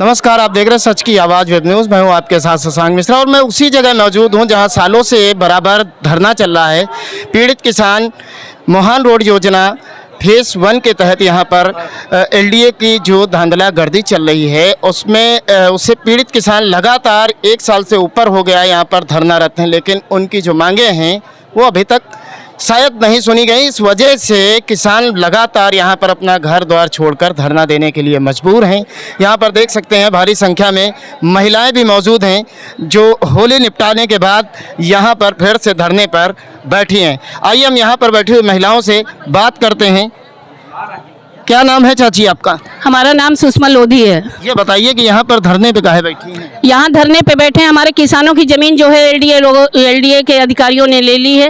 नमस्कार, आप देख रहे हैं सच की आवाज़ वेब न्यूज़। मैं हूं आपके साथ शशांक मिश्रा और मैं उसी जगह मौजूद हूं जहां सालों से बराबर धरना चल रहा है। पीड़ित किसान मोहान रोड योजना फेज़ 1 के तहत यहां पर एलडीए की जो धांधला गर्दी चल रही है उससे पीड़ित किसान लगातार 1 साल से ऊपर हो गया यहां पर धरनारत हैं, लेकिन उनकी जो मांगे हैं वो अभी तक शायद नहीं सुनी गई। इस वजह से किसान लगातार यहाँ पर अपना घर द्वार छोड़कर धरना देने के लिए मजबूर हैं। यहाँ पर देख सकते हैं भारी संख्या में महिलाएं भी मौजूद हैं जो होली निपटाने के बाद यहाँ पर फिर से धरने पर बैठी हैं। आइए हम यहाँ पर बैठी हुई महिलाओं से बात करते हैं। क्या नाम है चाची आपका? हमारा नाम सुषमा लोधी है। ये बताइए कि यहाँ पर धरने पे काहे बैठी हैं? यहाँ धरने पे बैठे हैं, हमारे किसानों की ज़मीन जो है एलडीए के अधिकारियों ने ले ली है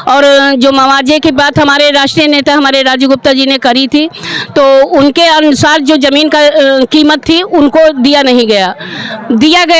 और जो मुआवजे की बात हमारे राष्ट्रीय नेता हमारे राजू गुप्ता जी ने करी थी, तो उनके अनुसार जो ज़मीन का कीमत थी उनको दिया नहीं गया,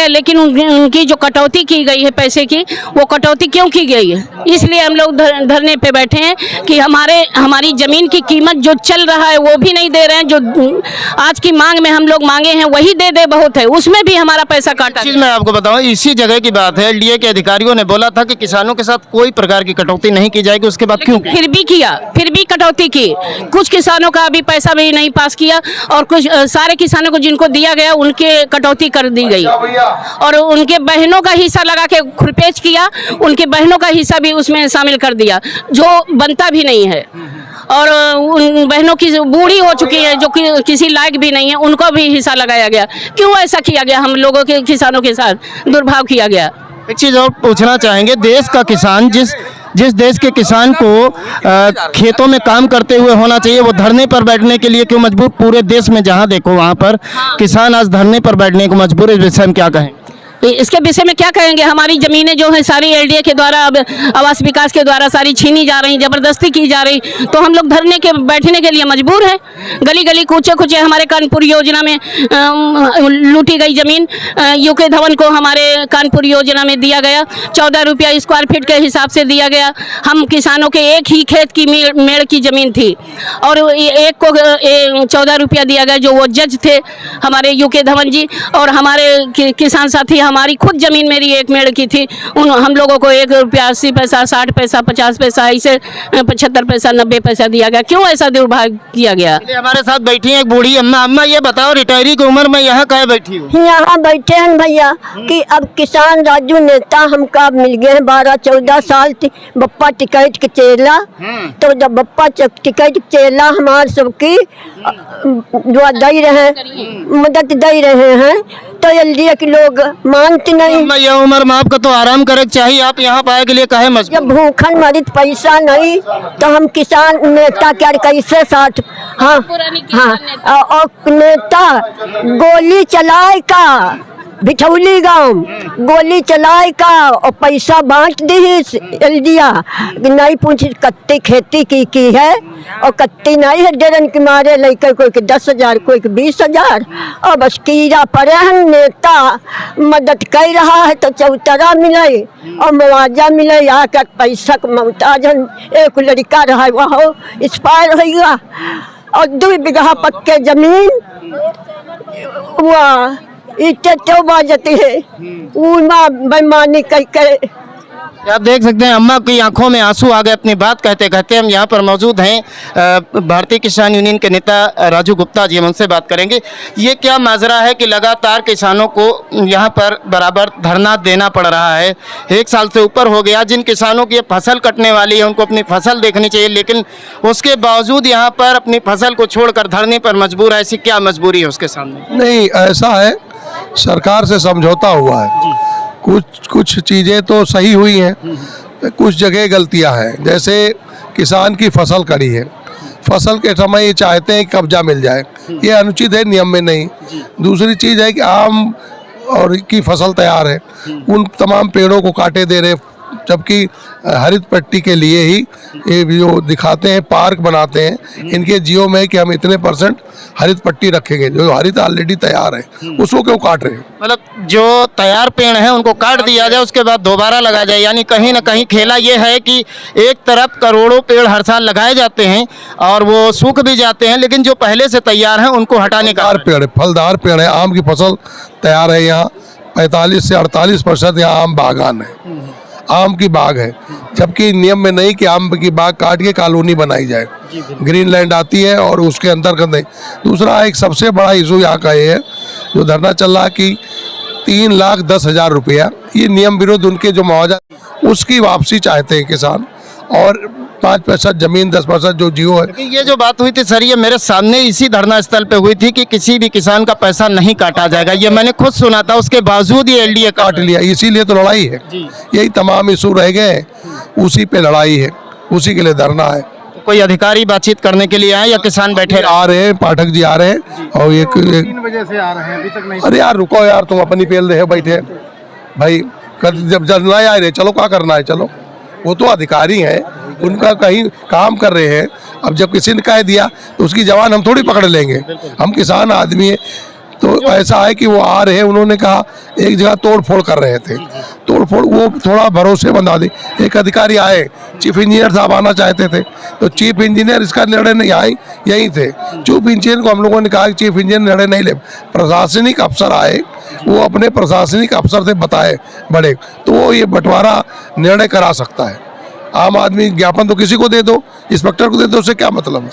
लेकिन उनकी जो कटौती की गई है पैसे की, वो कटौती क्यों की गई है, इसलिए हम लोग धरने पे बैठे हैं कि हमारी ज़मीन की कीमत जो चल रहा है वो भी नहीं दे रहे हैं। जो आज की मांग में हम लोग मांगे हैं वही दे बहुत है, उसमें भी हमारा पैसा काटा। चीज मैं आपको बताऊं, इसी जगह की बात है। एलडीए के अधिकारियों ने बोला था कि किसानों के साथ कोई प्रकार की कटौती नहीं की जाएगी, उसके बाद क्यों फिर भी कटौती की। कुछ किसानों का अभी पैसा भी नहीं पास किया और कुछ सारे किसानों को जिनको दिया गया उनके कटौती कर दी गई और उनके बहनों का हिस्सा लगा के खुरपेच किया, उनके बहनों का हिस्सा भी उसमें शामिल कर दिया जो बनता भी नहीं है। और उन बहनों की बूढ़ी हो चुकी है जो किसी लायक भी नहीं है, उनको भी हिस्सा लगाया गया। क्यों ऐसा किया गया? हम लोगों के किसानों के साथ दुर्भाव किया गया। एक चीज़ और पूछना चाहेंगे, देश का किसान जिस देश के किसान को खेतों में काम करते हुए होना चाहिए, वो धरने पर बैठने के लिए क्यों मजबूर? पूरे देश में जहां देखो वहां पर किसान आज धरने पर बैठने को मजबूर है। इस विषय में क्या कहें? इसके विषय में क्या कहेंगे? हमारी ज़मीनें जो है सारी एलडीए के द्वारा, अब आवास विकास के द्वारा सारी छीनी जा रही, ज़बरदस्ती की जा रही, तो हम लोग धरने के बैठने के लिए मजबूर हैं। गली गली कूचे हमारे कानपुर योजना में लूटी गई ज़मीन यूके धवन को हमारे कानपुर योजना में दिया गया, 14 रुपया स्क्वायर फीट के हिसाब से दिया गया। हम किसानों के एक ही खेत की मेड़ की ज़मीन थी और एक को 14 रुपया दिया गया, जो वो जज थे हमारे यूके धवन जी। और हमारे किसान साथी, हमारी खुद जमीन मेरी एक मेड़ की थी, हम लोगों को 1 रुपया 80 पैसा, 60 पैसा, 50 पैसा, ऐसे 75 पैसा, 90 पैसा दिया गया। क्यों ऐसा दुर्भाग्य किया गया? हमारे साथ बैठी है एक बूढ़ी अम्मा। अम्मा ये बताओ, रिटायरी की उम्र में यहाँ काहे बैठी हो? यहाँ बैठे हैं भैया कि अब किसान राजू नेता हमका मिल गए हैं। 12-14 साल बप्पा टिकट के चेला, तो जब बप्पा टिकट के चेला हमारे सबकी जो दे रहे, मदद दे रहे हैं, तो एलडीए के लोग मानते नहीं। यह उम्र में आपका तो आराम करे चाहिए, आप यहाँ पाए के लिए काहे मजबूर? जब भूखन मरित पैसा नहीं तो हम किसान नेता क्या कैसे साथ? हाँ, और नेता गोली चलाए का बिठौली गांव गोली चलाए का और पैसा बांट दी एलडीआ, नहीं पूछ कत्ती खेती की है और कत्ती नहीं है। डेरन के मारे लेकर कोई के 10,000, कोई के 20,000 और बस कीड़ा पड़े हैं। नेता मदद कर रहा है तो चौतरा मिले और मुआवजा मिले, आकर पैसा मोहताज। एक लड़का रहा वह एक्सपायर होगा और 2 बीघा पक्के जमीन वह इतने तो बाजती है उमा बेमानी कर। आप देख सकते हैं अम्मा की आंखों में आंसू आ गए अपनी बात कहते कहते। हम यहाँ पर मौजूद हैं भारतीय किसान यूनियन के नेता राजू गुप्ता जी, हम उनसे बात करेंगे। ये क्या माजरा है कि लगातार किसानों को यहाँ पर बराबर धरना देना पड़ रहा है? 1 साल से ऊपर हो गया। जिन किसानों की फसल कटने वाली है उनको अपनी फसल देखनी चाहिए, लेकिन उसके बावजूद यहाँ पर अपनी फसल को छोड़कर धरने पर मजबूर है। ऐसी क्या मजबूरी है उसके सामने? नहीं, ऐसा है, सरकार से समझौता हुआ है। कुछ चीज़ें तो सही हुई हैं, कुछ जगह गलतियां हैं। जैसे किसान की फसल कड़ी है, फसल के समय ये चाहते हैं कि कब्जा मिल जाए, ये अनुचित है, नियम में नहीं। दूसरी चीज़ है कि आम और की फसल तैयार है, उन तमाम पेड़ों को काटे दे रहे, जबकि हरित पट्टी के लिए ही ये जो दिखाते हैं पार्क बनाते हैं, इनके जियो में है कि हम इतने % हरित पट्टी रखेंगे, जो हरित ऑलरेडी तैयार है उसको क्यों काट रहे हैं? मतलब जो तैयार पेड़ हैं उनको काट दिया जाए, उसके बाद दोबारा लगा जाए, यानी कहीं ना कहीं खेला ये है कि एक तरफ करोड़ों पेड़ हर साल लगाए जाते हैं और वो सूख भी जाते हैं, लेकिन जो पहले से तैयार हैं उनको हटाने का फलदार पेड़ है, आम की फसल तैयार है यहाँ 45 से 48% यहाँ आम बागान है, आम की बाग है, जबकि नियम में नहीं कि आम की बाग काट के कॉलोनी बनाई जाए, ग्रीन लैंड आती है और उसके अंतर्गत नहीं। दूसरा एक सबसे बड़ा इशू यहाँ का ये है जो धरना चल रहा है कि 3,10,000 रुपया ये नियम विरुद्ध उनके जो मुआवजा उसकी वापसी चाहते हैं किसान, और 5% जमीन 10% जो जियो है। ये जो बात हुई थी सर, ये मेरे सामने इसी धरना स्थल पे हुई थी कि किसी भी किसान का पैसा नहीं काटा जाएगा, ये मैंने खुद सुना था, उसके बावजूद ये एलडीए काट लिया, इसीलिए तो लड़ाई है। यही तमाम इशू रह गए, उसी पे लड़ाई है, उसी के लिए धरना है। कोई अधिकारी बातचीत करने के लिए आए या किसान बैठे आ रहे हैं, पाठक जी आ रहे हैं और 3 बजे से आ रहे हैं, अभी तक नहीं। अरे यार रुको यार, तुम अपनी पेल रहे हो बैठे भाई, जब जलना आ रहे चलो क्या करना है, चलो वो तो अधिकारी हैं, उनका कहीं काम कर रहे हैं। अब जब किसी ने कह दिया तो उसकी जवान हम थोड़ी पकड़ लेंगे, हम किसान आदमी हैं। तो ऐसा है कि वो आ रहे हैं, उन्होंने कहा एक जगह तोड़ फोड़ कर रहे थे, तोड़ फोड़ वो थोड़ा भरोसेमंद आदमी, एक अधिकारी आए, चीफ इंजीनियर साहब आना चाहते थे, तो चीफ इंजीनियर इसका निर्णय नहीं आए, यहीं थे। चीफ इंजीनियर को हम लोगों ने कहा कि चीफ इंजीनियर निर्णय नहीं ले, प्रशासनिक अफसर आए, वो अपने प्रशासनिक अफसर से बताए बड़े, तो वो ये बंटवारा निर्णय करा सकता है। आम आदमी ज्ञापन तो किसी को दे दो, इंस्पेक्टर को दे दो, उससे क्या मतलब?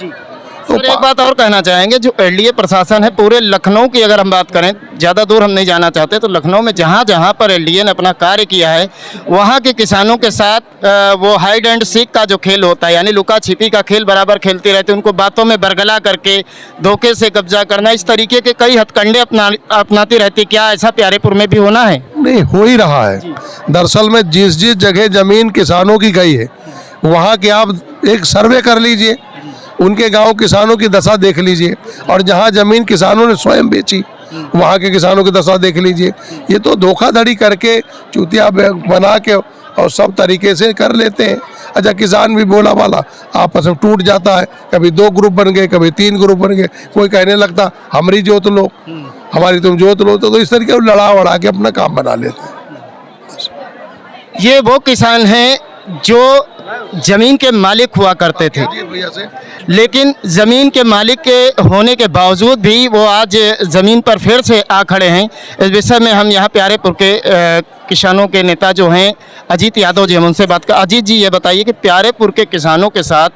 तो एक बात और कहना चाहेंगे, जो एलडीए प्रशासन है पूरे लखनऊ की अगर हम बात करें, ज़्यादा दूर हम नहीं जाना चाहते, तो लखनऊ में जहाँ जहाँ पर एलडीए ने अपना कार्य किया है वहाँ के किसानों के साथ वो हाइड एंड सीक का जो खेल होता है, यानी लुका छिपी का खेल बराबर खेलते रहते, उनको बातों में बरगला करके धोखे से कब्जा करना, इस तरीके के कई हथकंडे अपनाती रहती। क्या ऐसा प्यारेपुर में भी होना है? नहीं, हो ही रहा है। दरअसल में जिस जिस जगह जमीन किसानों की गई है वहाँ के आप एक सर्वे कर लीजिए, उनके गांव किसानों की दशा देख लीजिए, और जहां जमीन किसानों ने स्वयं बेची वहां के किसानों की दशा देख लीजिए। ये तो धोखाधड़ी करके चूतिया बना के और सब तरीके से कर लेते हैं। अच्छा, किसान भी बोला वाला आपस में टूट जाता है, कभी 2 ग्रुप बन गए, कभी 3 ग्रुप बन गए, कोई कहने लगता हमारी जोत लो, हमारी तुम जोत लो, तो इस तरीके से लड़ा वड़ा के अपना काम बना लेते हैं। ये वो किसान हैं जो जमीन के मालिक हुआ करते थे, लेकिन जमीन के मालिक के होने के बावजूद भी वो आज जमीन पर फिर से आ खड़े हैं। इस विषय में हम यहाँ प्यारेपुर के किसानों के नेता जो हैं अजीत यादव जी, हम उनसे बात कर। अजीत जी, ये बताइए कि प्यारेपुर के किसानों के साथ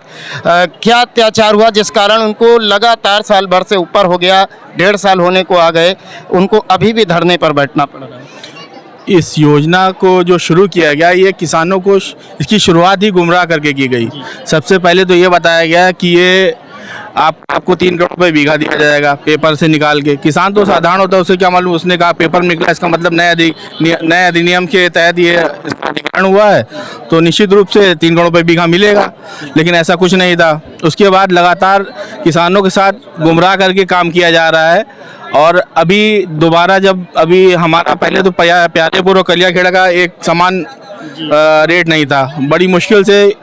क्या अत्याचार हुआ जिस कारण उनको लगातार साल भर से ऊपर हो गया, 1.5 साल होने को आ गए, उनको अभी भी धरने पर बैठना पड़ रहा है? इस योजना को जो शुरू किया गया, ये किसानों को इसकी शुरुआत ही गुमराह करके की गई। सबसे पहले तो ये बताया गया कि ये आपको 3 करोड़ रुपये बीघा दिया जाएगा पेपर से निकाल के। किसान तो साधारण होता है, उसे क्या मालूम, उसने कहा पेपर में निकला, इसका मतलब नए अधिनियम के तहत ये इसका अधिग्रहण हुआ है, तो निश्चित रूप से 3 करोड़ रुपये बीघा मिलेगा। लेकिन ऐसा कुछ नहीं था। उसके बाद लगातार किसानों के साथ गुमराह करके काम किया जा रहा है। और अभी दोबारा जब अभी हमारा पहले तो प्यारेपुर और कलियाखेड़ा का एक समान रेट नहीं था, बड़ी मुश्किल से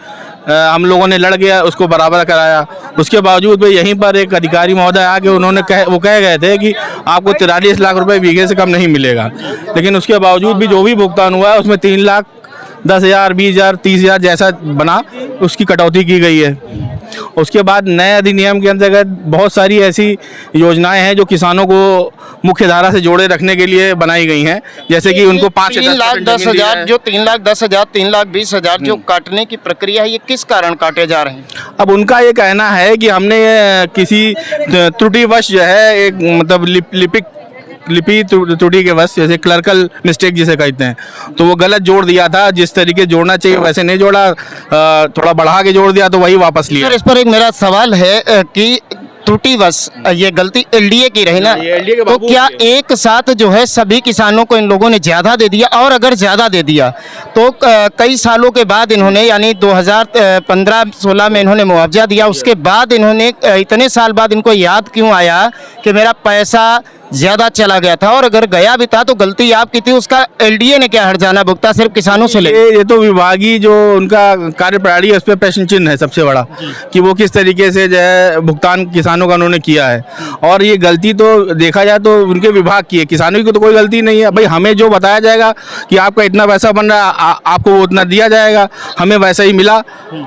हम लोगों ने लड़ गया, उसको बराबर कराया। उसके बावजूद भी यहीं पर एक अधिकारी महोदय आके उन्होंने कह गए थे कि आपको 43 लाख रुपए बीघे से कम नहीं मिलेगा। लेकिन उसके बावजूद भी जो भी भुगतान हुआ है उसमें 3,10,000, 20,000, 30,000 जैसा बना, उसकी कटौती की गई है। उसके बाद नए अधिनियम के अंतर्गत बहुत सारी ऐसी योजनाएं हैं जो किसानों को मुख्य धारा से जोड़े रखने के लिए बनाई गई हैं, जैसे कि उनको 5 से 3,10,000 जो 3,10,000, 3,20,000 जो काटने की प्रक्रिया है, ये किस कारण काटे जा रहे हैं? अब उनका ये कहना है कि हमने किसी त्रुटिवश जो है एक मतलब लिपि त्रुटि के वश, जैसे क्लर्कल मिस्टेक जिसे कहते हैं, तो वो गलत जोड़ दिया था, जिस तरीके जोड़ना चाहिए वैसे नहीं जोड़ा, थोड़ा बढ़ा के जोड़ दिया तो वही वापस लिया। सर, इस पर एक मेरा सवाल है कि त्रुटिवश ये गलती एलडीए की रही ना, तो क्या एक साथ जो है सभी किसानों को इन लोगों ने ज़्यादा दे दिया? और अगर ज़्यादा दे दिया तो कई सालों के बाद इन्होंने, यानी 2015-16 में इन्होंने मुआवजा दिया, उसके बाद इन्होंने इतने साल बाद इनको याद क्यों आया कि मेरा पैसा ज़्यादा चला गया था, और अगर गया भी था तो गलती आपकी थी, उसका एलडीए ने क्या हर्जाना भुगता, सिर्फ किसानों से ले? ये तो विभागीय जो उनका कार्यप्रणाली है उस पर प्रश्न चिन्ह है सबसे बड़ा, कि वो किस तरीके से जो है भुगतान किसानों का उन्होंने किया है। और ये गलती तो देखा जाए तो उनके विभाग की है, किसानों की तो कोई गलती नहीं है। भाई हमें जो बताया जाएगा कि आपका इतना पैसा बन रहा है, आपको वो उतना दिया जाएगा, हमें वैसा ही मिला।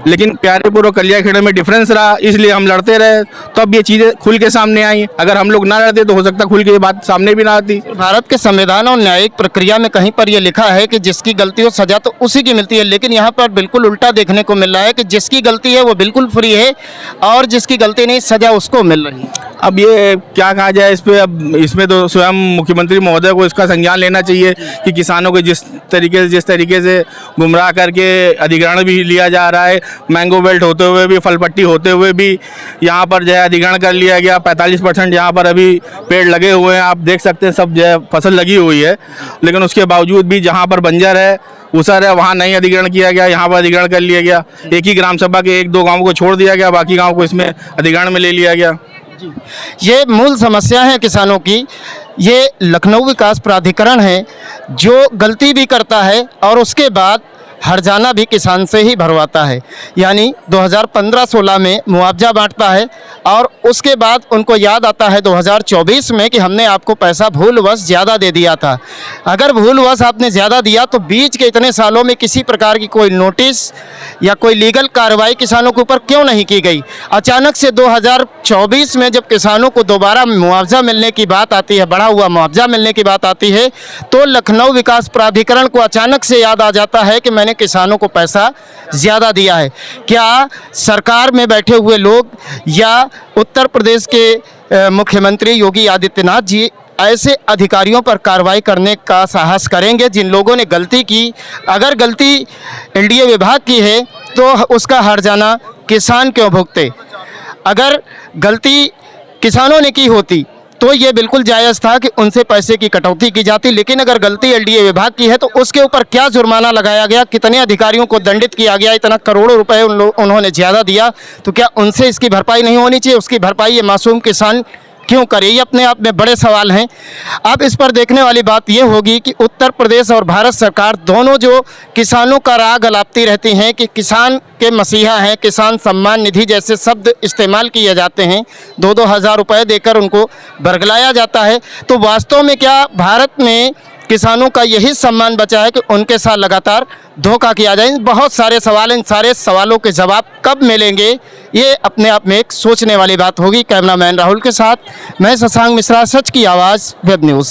लेकिन प्यारेपुर और कलियाखेड़ा में डिफरेंस रहा, इसलिए हम लड़ते रहे, तब ये चीज़ें खुल के सामने आई। अगर हम लोग ना लड़ते तो हो सकता खुल के ये बात सामने भी ना आती। भारत के संविधान और न्यायिक प्रक्रिया में कहीं पर यह लिखा है कि जिसकी गलती हो सजा तो उसी की मिलती है, लेकिन यहाँ पर बिल्कुल उल्टा देखने को मिल रहा है कि जिसकी गलती है वो बिल्कुल फ्री है और जिसकी गलती नहीं सजा उसको मिल रही है। अब ये क्या कहा जाए इस पे, अब इसमें तो स्वयं मुख्यमंत्री महोदय को इसका संज्ञान लेना चाहिए कि किसानों को जिस तरीके से गुमराह करके अधिग्रहण भी लिया जा रहा है, मैंगो बेल्ट होते हुए भी, फलपट्टी होते हुए भी यहाँ पर जो है अधिग्रहण कर लिया गया। 45% यहाँ पर अभी पेड़ लगे हुए हैं, आप देख सकते हैं, सब जो है फसल लगी हुई है, लेकिन उसके बावजूद भी जहाँ पर बंजर है उसर है वहाँ नहीं अधिग्रहण किया गया, यहाँ पर अधिग्रहण कर लिया गया। एक ही ग्राम सभा के 1-2 गाँव को छोड़ दिया गया, बाकी गाँव को इसमें अधिग्रहण में ले लिया गया। ये मूल समस्या है किसानों की। ये लखनऊ विकास प्राधिकरण है जो गलती भी करता है और उसके बाद हर्जाना भी किसान से ही भरवाता है, यानी 2015-16 में मुआवजा बांटता है और उसके बाद उनको याद आता है 2024 में कि हमने आपको पैसा भूलवश ज़्यादा दे दिया था। अगर भूलवश आपने ज़्यादा दिया तो बीच के इतने सालों में किसी प्रकार की कोई नोटिस या कोई लीगल कार्रवाई किसानों के ऊपर क्यों नहीं की गई? अचानक से 2024 में जब किसानों को दोबारा मुआवजा मिलने की बात आती है, बढ़ा हुआ मुआवजा मिलने की बात आती है, तो लखनऊ विकास प्राधिकरण को अचानक से याद आ जाता है कि मैंने किसानों को पैसा ज़्यादा दिया है। क्या सरकार में बैठे हुए लोग या उत्तर प्रदेश के मुख्यमंत्री योगी आदित्यनाथ जी ऐसे अधिकारियों पर कार्रवाई करने का साहस करेंगे जिन लोगों ने गलती की? अगर गलती एलडीए विभाग की है तो उसका हर्जाना किसान क्यों भुगते? अगर गलती किसानों ने की होती तो ये बिल्कुल जायज़ था कि उनसे पैसे की कटौती की जाती, लेकिन अगर गलती एलडीए विभाग की है तो उसके ऊपर क्या जुर्माना लगाया गया, कितने अधिकारियों को दंडित किया गया, इतना करोड़ों रुपए उन्होंने ज़्यादा दिया, तो क्या उनसे इसकी भरपाई नहीं होनी चाहिए? उसकी भरपाई ये मासूम किसान क्यों करे? ये अपने आप में बड़े सवाल हैं। अब इस पर देखने वाली बात ये होगी कि उत्तर प्रदेश और भारत सरकार दोनों जो किसानों का राग अलापती रहती हैं कि किसान के मसीहा हैं, किसान सम्मान निधि जैसे शब्द इस्तेमाल किए जाते हैं, 2-2 हज़ार रुपये देकर उनको बरगलाया जाता है, तो वास्तव में क्या भारत में किसानों का यही सम्मान बचा है कि उनके साथ लगातार धोखा किया जाए? बहुत सारे सवाल, इन सारे सवालों के जवाब कब मिलेंगे ये अपने आप में एक सोचने वाली बात होगी। कैमरामैन राहुल के साथ मैं शशांक मिश्रा, सच की आवाज़ वेब न्यूज़।